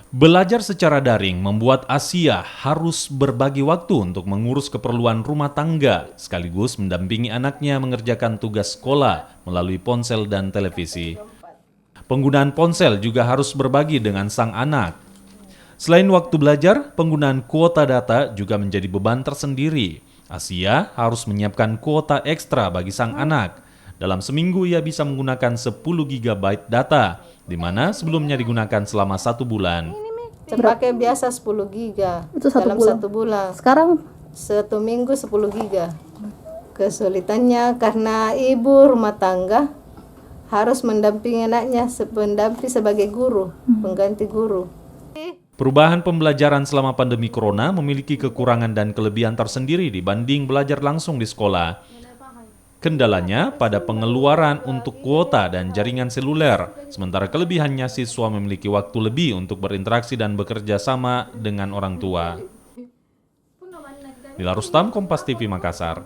Belajar secara daring membuat Asia harus berbagi waktu untuk mengurus keperluan rumah tangga, sekaligus mendampingi anaknya mengerjakan tugas sekolah melalui ponsel dan televisi. Penggunaan ponsel juga harus berbagi dengan sang anak. Selain waktu belajar, penggunaan kuota data juga menjadi beban tersendiri. Asia harus menyiapkan kuota ekstra bagi sang anak. Dalam seminggu ia bisa menggunakan 10 GB data, di mana sebelumnya digunakan selama 1 bulan. Saya pakai biasa 10 giga Itu dalam bulan. 1 bulan. Sekarang 1 minggu 10 giga. Kesulitannya karena ibu rumah tangga harus mendampingi anaknya, pendamping sebagai guru, pengganti guru. Perubahan pembelajaran selama pandemi corona memiliki kekurangan dan kelebihan tersendiri dibanding belajar langsung di sekolah. Kendalanya pada pengeluaran untuk kuota dan jaringan seluler, sementara kelebihannya siswa memiliki waktu lebih untuk berinteraksi dan bekerja sama dengan orang tua. Nila Rustam, Kompas TV Makassar.